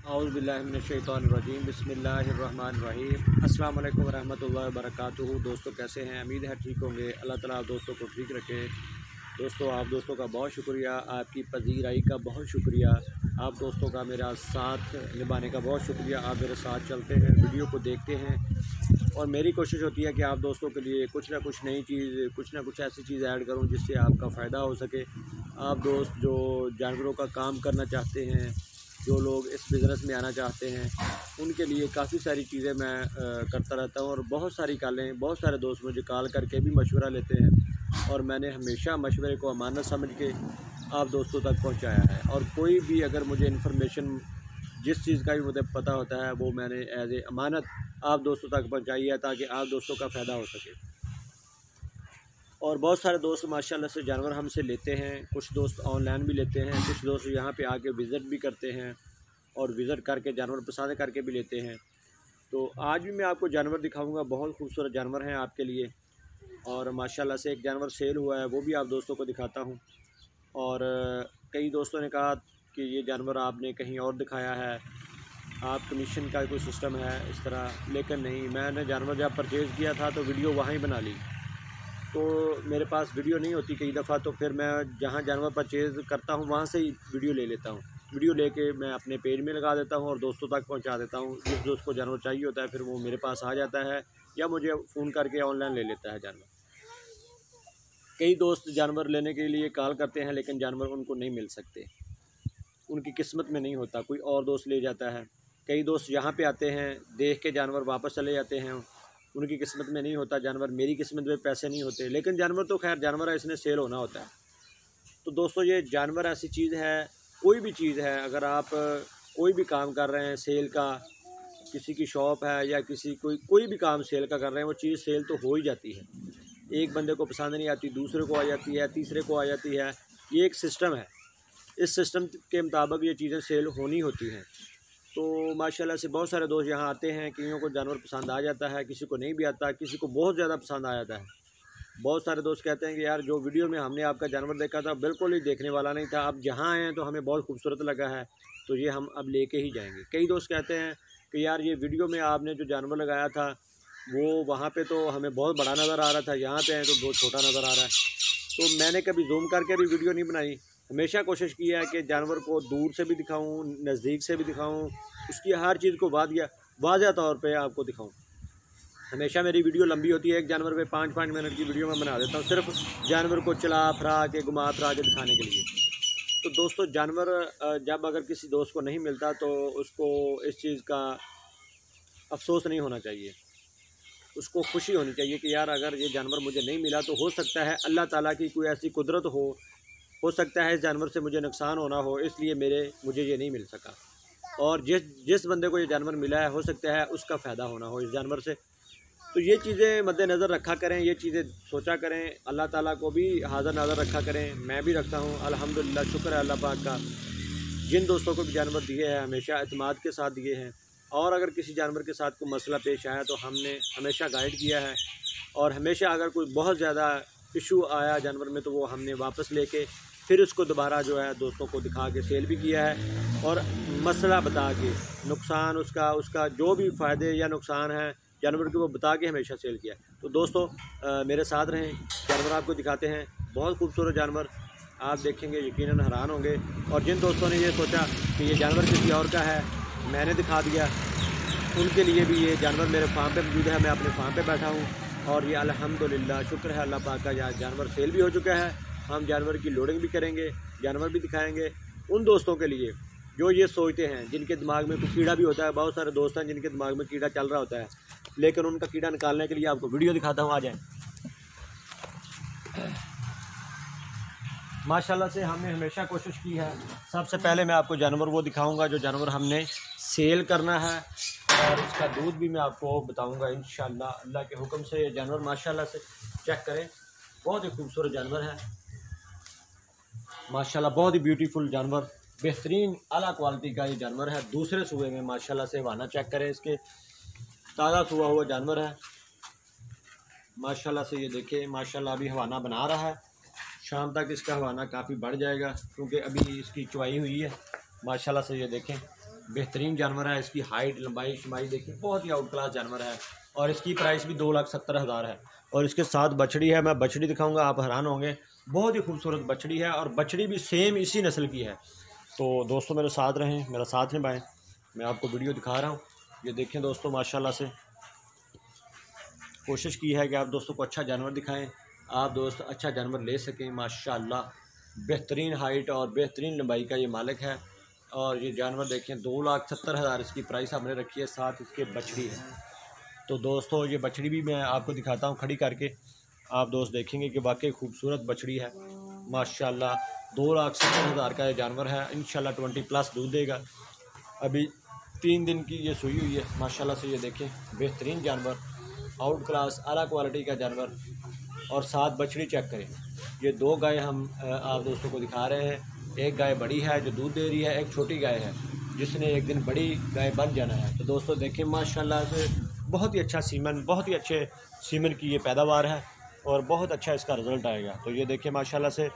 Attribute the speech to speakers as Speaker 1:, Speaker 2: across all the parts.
Speaker 1: औज़ुबिल्लाहिमिनश्शैतानिर्रजीम बिस्मिल्लाहिर्रहमानिर्रहीम। अस्सलाम वालेकुम वरहमतुल्लाहि वबरकातुहू। दोस्तों कैसे हैं? उम्मीद है ठीक होंगे। अल्लाह ताला आप दोस्तों को ठीक रखे। दोस्तों आप दोस्तों का बहुत शुक्रिया, आपकी पज़ीराई का बहुत शुक्रिया, आप दोस्तों का मेरा साथ निभाने का बहुत शुक्रिया। आप मेरे साथ चलते हैं, वीडियो को देखते हैं और मेरी कोशिश होती है कि आप दोस्तों के लिए कुछ ना कुछ नई चीज़, कुछ ना कुछ ऐसी चीज़ ऐड करूं जिससे आपका फ़ायदा हो सके। आप दोस्त जो जानवरों का काम करना चाहते हैं, जो लोग इस बिज़नेस में आना चाहते हैं, उनके लिए काफ़ी सारी चीज़ें मैं करता रहता हूँ और बहुत सारी कॉलें, बहुत सारे दोस्त मुझे कॉल करके भी मशवरा लेते हैं और मैंने हमेशा मशवरे को अमानत समझ के आप दोस्तों तक पहुँचाया है। और कोई भी अगर मुझे इन्फॉर्मेशन जिस चीज़ का भी मुझे पता होता है वो मैंने एज ए अमानत आप दोस्तों तक पहुँचाई है ताकि आप दोस्तों का फ़ायदा हो सके। और बहुत सारे दोस्त माशाल्लाह से जानवर हमसे लेते हैं, कुछ दोस्त ऑनलाइन भी लेते हैं, कुछ दोस्त यहाँ पे आके विज़िट भी करते हैं और विज़िट करके जानवर पसंद करके भी लेते हैं। तो आज भी मैं आपको जानवर दिखाऊंगा, बहुत खूबसूरत जानवर हैं आपके लिए। और माशाल्लाह से एक जानवर सेल हुआ है, वो भी आप दोस्तों को दिखाता हूँ। और कई दोस्तों ने कहा कि ये जानवर आपने कहीं और दिखाया है, आप कमीशन का कोई सिस्टम है इस तरह, लेकिन नहीं, मैंने जानवर जब परचेज़ किया था तो वीडियो वहाँ ही बना ली। तो मेरे पास वीडियो नहीं होती कई दफ़ा, तो फिर मैं जहाँ जानवर परचेज़ करता हूँ वहाँ से ही वीडियो ले लेता हूँ। वीडियो लेके मैं अपने पेज में लगा देता हूँ और दोस्तों तक पहुँचा देता हूँ। जिस दोस्त को जानवर चाहिए होता है फिर वो मेरे पास आ जाता है या मुझे फ़ोन करके ऑनलाइन ले लेता है जानवर। कई दोस्त जानवर लेने के लिए कॉल करते हैं लेकिन जानवर उनको नहीं मिल सकते, उनकी किस्मत में नहीं होता, कोई और दोस्त ले जाता है। कई दोस्त यहाँ पे आते हैं, देख के जानवर वापस चले जाते हैं, उनकी किस्मत में नहीं होता जानवर, मेरी किस्मत में पैसे नहीं होते। लेकिन जानवर तो खैर जानवर है, इसने सेल होना होता है। तो दोस्तों ये जानवर ऐसी चीज़ है, कोई भी चीज़ है, अगर आप कोई भी काम कर रहे हैं सेल का, किसी की शॉप है या किसी कोई भी काम सेल का कर रहे हैं, वो चीज़ सेल तो हो ही जाती है। एक बंदे को पसंद नहीं आती, दूसरे को आ जाती है, तीसरे को आ जाती है। ये एक सिस्टम है, इस सिस्टम के मुताबिक ये चीज़ें सेल होनी होती हैं। तो माशाल्लाह से बहुत सारे दोस्त यहाँ आते हैं, किसी को जानवर पसंद आ जाता है, किसी को नहीं भी आता, किसी को बहुत ज़्यादा पसंद आ जाता है। बहुत सारे दोस्त कहते हैं कि यार जो वीडियो में हमने आपका जानवर देखा था बिल्कुल ही देखने वाला नहीं था, अब जहाँ आए हैं तो हमें बहुत खूबसूरत लगा है, तो ये हम अब लेके ही जाएंगे। कई दोस्त कहते हैं कि यार ये वीडियो में आपने जो जानवर लगाया था वो वहाँ पे तो हमें बहुत बड़ा नज़र आ रहा था, यहाँ पे हैं तो बहुत छोटा नज़र आ रहा है। तो मैंने कभी जूम करके भी वीडियो नहीं बनाई, हमेशा कोशिश की है कि जानवर को दूर से भी दिखाऊं, नज़दीक से भी दिखाऊं, उसकी हर चीज़ को वाज़ेह तौर पे आपको दिखाऊं। हमेशा मेरी वीडियो लंबी होती है, एक जानवर पे 5-5 मिनट की वीडियो मैं बना देता हूं, सिर्फ जानवर को चला फिरा के घुमा फिरा के दिखाने के लिए। तो दोस्तों जानवर जब अगर किसी दोस्त को नहीं मिलता तो उसको इस चीज़ का अफसोस नहीं होना चाहिए, उसको खुशी होनी चाहिए कि यार अगर ये जानवर मुझे नहीं मिला तो हो सकता है अल्लाह ताला की कोई ऐसी कुदरत हो सकता है इस जानवर से मुझे नुकसान होना हो, इसलिए मुझे ये नहीं मिल सका। और जिस बंदे को ये जानवर मिला है हो सकता है उसका फ़ायदा होना हो इस जानवर से। तो ये चीज़ें मद्देनज़र रखा करें, ये चीज़ें सोचा करें, अल्लाह ताला को भी हाज़िर नाज़र रखा करें। मैं भी रखता हूँ, अल्हम्दुलिल्लाह, शुक्र है अल्लाह पाक का। जिन दोस्तों को भी जानवर दिए हैं हमेशा एतमाद के साथ दिए हैं, और अगर किसी जानवर के साथ कोई मसला पेश आया तो हमने हमेशा गाइड किया है, और हमेशा अगर कोई बहुत ज़्यादा इशू आया जानवर में तो वो हमने वापस लेके फिर उसको दोबारा जो है दोस्तों को दिखा के सेल भी किया है, और मसला बता के नुकसान उसका जो भी फ़ायदे या नुकसान है जानवर के वो बता के हमेशा सेल किया है। तो दोस्तों मेरे साथ रहें, जानवर आपको दिखाते हैं, बहुत खूबसूरत जानवर आप देखेंगे यकीनन हैरान होंगे। और जिन दोस्तों ने ये सोचा कि ये जानवर किसी और का है मैंने दिखा दिया, उनके लिए भी ये जानवर मेरे फार्म पे मौजूद है, मैं अपने फार्म पे बैठा हूँ और ये अल्हम्दुलिल्लाह शुक्र है अल्लाह पाक का, यहाँ जानवर सेल भी हो चुका है। हम जानवर की लोडिंग भी करेंगे, जानवर भी दिखाएंगे उन दोस्तों के लिए जो ये सोचते हैं, जिनके दिमाग में कोई कीड़ा भी होता है। बहुत सारे दोस्त हैं जिनके दिमाग में कीड़ा चल रहा होता है, लेकिन उनका कीड़ा निकालने के लिए आपको वीडियो दिखाता हूँ, आ जाएँ। माशाल्लाह से हमने हमेशा कोशिश की है, सबसे पहले मैं आपको जानवर वो दिखाऊंगा जो जानवर हमने सेल करना है, और इसका दूध भी मैं आपको बताऊंगा इंशाल्लाह अल्लाह के हुक्म से। ये जानवर माशाल्लाह से चेक करें, बहुत ही खूबसूरत जानवर है माशाल्लाह, बहुत ही ब्यूटीफुल जानवर, बेहतरीन आला क्वालिटी का ये जानवर है। दूसरे सूबे में माशाल्लाह से हवाना चेक करें, इसके ताज़ा सुबह हुआ जानवर है माशाल्लाह से। ये देखें माशाल्लाह अभी हवाना बना रहा है, शाम तक इसका हवाना काफ़ी बढ़ जाएगा क्योंकि अभी इसकी चुवाई हुई है माशाल्लाह से। ये देखें बेहतरीन जानवर है। इसकी हाइट लंबाई शमाई देखिए, बहुत ही आउट क्लास जानवर है और इसकी प्राइस भी 2,70,000 है। और इसके साथ बछड़ी है, मैं बछड़ी दिखाऊंगा, आप हैरान होंगे। बहुत ही खूबसूरत बछड़ी है और बछड़ी भी सेम इसी नस्ल की है। तो दोस्तों मेरे साथ रहें, मेरा साथ निभाएं, मैं आपको वीडियो दिखा रहा हूँ। ये देखें दोस्तों, माशाल्लाह से कोशिश की है कि आप दोस्तों को अच्छा जानवर दिखाएं, आप दोस्त अच्छा जानवर ले सकें। माशाल्लाह बेहतरीन हाइट और बेहतरीन लंबाई का ये मालिक है। और ये जानवर देखें, 2,70,000 इसकी प्राइस हमने रखी है, साथ इसके बछड़ी है। तो दोस्तों ये बछड़ी भी मैं आपको दिखाता हूँ खड़ी करके, आप दोस्त देखेंगे कि वाकई खूबसूरत बछड़ी है माशाल्लाह। 2,70,000 का ये जानवर है। इंशाल्लाह 20+ दूध देगा। अभी 3 दिन की ये सुई हुई है माशाल्लाह से। ये देखें, बेहतरीन जानवर, आउट क्लास आला क्वालिटी का जानवर। और साथ बछड़ी चेक करें, ये 2 गाय हम आप दोस्तों को दिखा रहे हैं। एक गाय बड़ी है जो दूध दे रही है, एक छोटी गाय है जिसने एक दिन बड़ी गाय बन जाना है। तो दोस्तों देखें माशाल्लाह से बहुत ही अच्छा सीमन, बहुत ही अच्छे सीमन की ये पैदावार है और बहुत अच्छा इसका रिज़ल्ट आएगा। तो ये देखिए माशाल्लाह से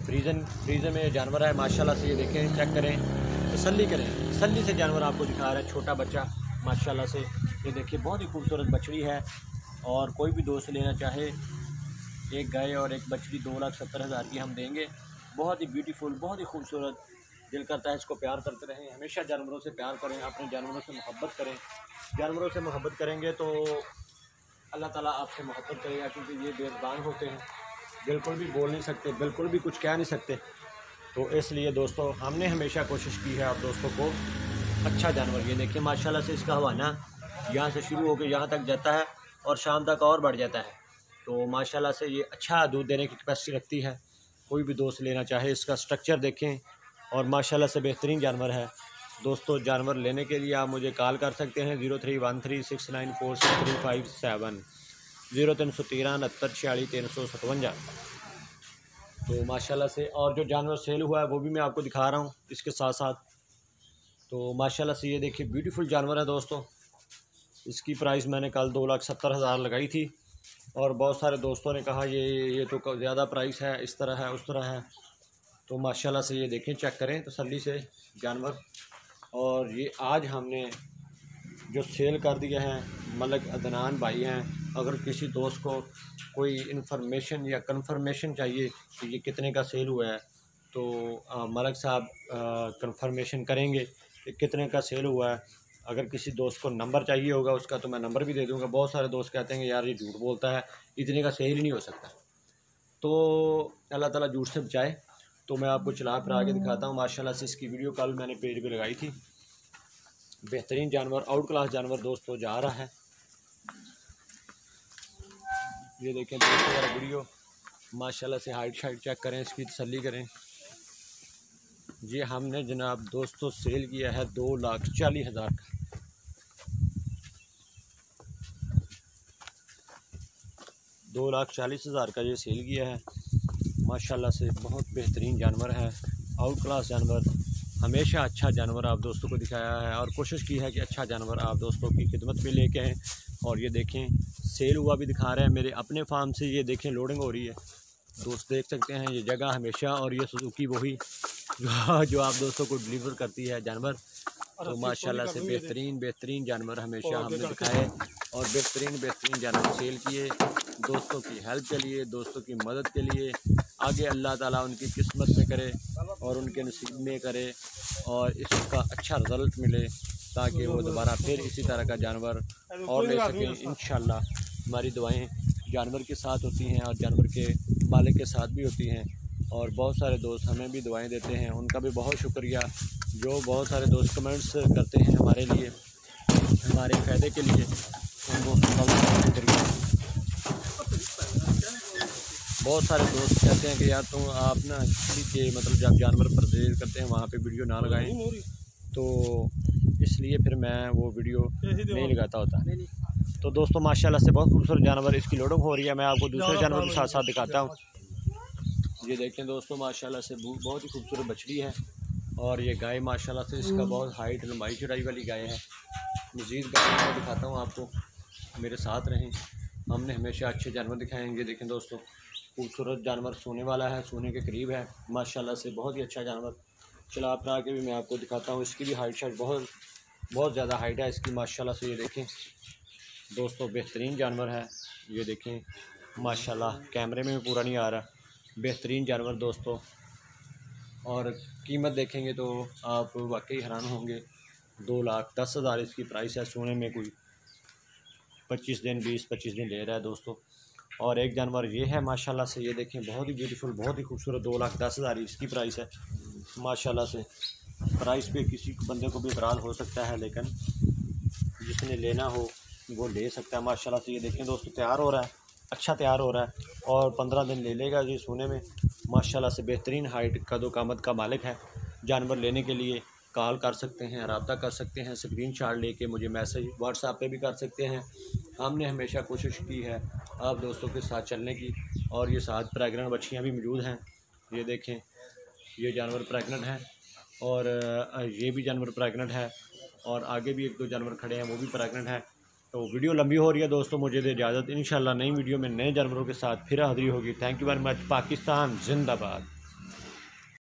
Speaker 1: फ्रीजन में जानवर है माशाल्लाह से। ये देखें, चेक करें, तसल्ली करें, तसल्ली से जानवर आपको दिखा रहा है, छोटा बच्चा माशाल्लाह से। ये देखिए बहुत ही खूबसूरत बछड़ी है। और कोई भी दोस्त लेना चाहे, एक गाय और एक बछड़ी 2,70,000 की हम देंगे। बहुत ही ब्यूटीफुल, बहुत ही खूबसूरत। दिल करता है इसको प्यार करते रहें, हमेशा जानवरों से प्यार करें, अपने जानवरों से मोहब्बत करें। जानवरों से मोहब्बत करेंगे तो अल्लाह ताला आपसे मोहब्बत करेगा, क्योंकि ये बेज़बान होते हैं, बिल्कुल भी बोल नहीं सकते, बिल्कुल भी कुछ कह नहीं सकते। तो इसलिए दोस्तों हमने हमेशा कोशिश की है आप दोस्तों को अच्छा जानवर। ये देखिए माशाल्लाह से इसका हवाना यहाँ से शुरू होकर यहाँ तक जाता है और शाम तक और बढ़ जाता है। तो माशाल्लाह से ये अच्छा दूध देने की कैपेसिटी रखती है। कोई भी दोस्त लेना चाहे, इसका स्ट्रक्चर देखें और माशाल्लाह से बेहतरीन जानवर है। दोस्तों जानवर लेने के लिए आप मुझे कॉल कर सकते हैं 0313694637 0313 6946 357। तो माशाल्लाह से और जो जानवर सेल हुआ है वो भी मैं आपको दिखा रहा हूँ इसके साथ साथ। तो माशाल्लाह से ये देखिए ब्यूटीफुल जानवर है दोस्तों। इसकी प्राइस मैंने कल 2,70,000 लगाई थी और बहुत सारे दोस्तों ने कहा ये तो ज़्यादा प्राइस है, इस तरह है, उस तरह है। तो माशाल्लाह से ये देखें, चेक करें तसल्ली से जानवर। और ये आज हमने जो सेल कर दिया है, मलिक अदनान भाई हैं। अगर किसी दोस्त को कोई इन्फॉर्मेशन या कंफर्मेशन चाहिए कि ये कितने का सेल हुआ है, तो मलिक साहब कंफर्मेशन करेंगे कि कितने का सेल हुआ है। अगर किसी दोस्त को नंबर चाहिए होगा उसका, तो मैं नंबर भी दे दूंगा। बहुत सारे दोस्त कहते हैं कि यार ये झूठ बोलता है, इतने का सेल ही नहीं हो सकता। तो अल्लाह ताला झूठ से बचाए। तो मैं आपको चला फिरा के दिखाता हूँ। माशाल्लाह से इसकी वीडियो कल मैंने पेज पे लगाई थी। बेहतरीन जानवर, आउट क्लास जानवर दोस्तों जा रहा है। ये देखें दोस्तों वाला वीडियो, माशाल्लाह से हाइट शाइट चेक करें, इसकी तसल्ली करें। ये हमने जनाब दोस्तों सेल किया है 2,40,000 का। 2,40,000 का ये सेल किया है। माशाल्लाह से बहुत बेहतरीन जानवर है, आउट क्लास जानवर। हमेशा अच्छा जानवर आप दोस्तों को दिखाया है और कोशिश की है कि अच्छा जानवर आप दोस्तों की खिदमत में लेके आएँ। और ये देखें सेल हुआ भी दिखा रहे हैं मेरे अपने फार्म से। ये देखें लोडिंग हो रही है, दोस्त देख सकते हैं ये जगह हमेशा। और ये सुजुकी वही जो आप दोस्तों को डिलीवर करती है जानवर। तो माशाल्लाह से बेहतरीन जानवर हमेशा हमने दिखाए और बेहतरीन जानवर सेल किए दोस्तों की हेल्प के लिए, दोस्तों की मदद के लिए। आगे अल्लाह ताला उनकी किस्मत में करे और उनके नसीब में करे और इसका अच्छा रिज़ल्ट मिले, ताकि वो दोबारा फिर इसी तरह का जानवर और ले सकें। इंशाल्लाह हमारी दुआएं जानवर के साथ होती हैं और जानवर के मालिक के साथ भी होती हैं। और बहुत सारे दोस्त हमें भी दुआएं देते हैं, उनका भी बहुत शुक्रिया। जो बहुत सारे दोस्त कमेंट्स करते हैं हमारे लिए, हमारे फ़ायदे के लिए, उन दोस्तों का बहुत शुक्रिया। बहुत सारे दोस्त कहते हैं कि यार तुम आप ना किसी के मतलब जब जानवर परचेज करते हैं वहाँ पे वीडियो ना लगाएं, तो इसलिए फिर मैं वो वीडियो नहीं लगाता होता। तो दोस्तों माशाल्लाह से बहुत खूबसूरत जानवर, इसकी लोडिंग हो रही है। मैं आपको दूसरे जानवर के साथ साथ दिखाता हूँ। ये देखें दोस्तों माशाल्लाह से बहुत ही खूबसूरत बछड़ी है। और ये गाय माशाल्लाह से इसका बहुत हाइट लंबाई चौड़ाई वाली गाय है। मज़ीद गाय मैं दिखाता हूँ आपको, मेरे साथ रहें। हमने हमेशा अच्छे जानवर दिखाए हैं। ये देखें दोस्तों खूबसूरत जानवर, सोने वाला है, सोने के करीब है माशाल्लाह से, बहुत ही अच्छा जानवर। चला फिरा के भी मैं आपको दिखाता हूँ। इसकी भी हाइट शाइट बहुत ज़्यादा हाइट है इसकी माशाल्लाह से। ये देखें दोस्तों बेहतरीन जानवर है। ये देखें माशाल्लाह, कैमरे में भी पूरा नहीं आ रहा, बेहतरीन जानवर दोस्तों। और कीमत देखेंगे तो आप वाकई हैरान होंगे। 2,10,000 इसकी प्राइस है। सोने में कोई 20-25 दिन ले रहा है दोस्तों। और एक जानवर ये है माशाल्लाह से, ये देखें बहुत ही ब्यूटीफुल, बहुत ही खूबसूरत, 2,10,000 इसकी प्राइस है माशाल्लाह से। प्राइस पे किसी बंदे को भी इतराज़ हो सकता है, लेकिन जिसने लेना हो वो ले सकता है माशाल्लाह से। ये देखें दोस्तों तैयार हो रहा है, अच्छा तैयार हो रहा है और 15 दिन ले लेगा जी सोने में माशाल्लाह से। बेहतरीन हाइट कदो कामत का मालिक है। जानवर लेने के लिए कॉल कर सकते हैं, रब्ता कर सकते हैं, स्क्रीनशॉट लेके मुझे मैसेज व्हाट्सएप पे भी कर सकते हैं। हमने हमेशा कोशिश की है आप दोस्तों के साथ चलने की। और ये साथ प्रेग्नेंट बच्चियाँ भी मौजूद हैं। ये देखें ये जानवर प्रेग्नेंट हैं और ये भी जानवर प्रेग्नेंट है और आगे भी 1-2 जानवर खड़े हैं वो भी प्रेग्नेंट हैं। तो वीडियो लंबी हो रही है दोस्तों, मुझे दे इजाज़त। इंशाल्लाह नई वीडियो में नए जानवरों के साथ फिर हाज़िरी होगी। Thank you very much. Pakistan जिंदाबाद।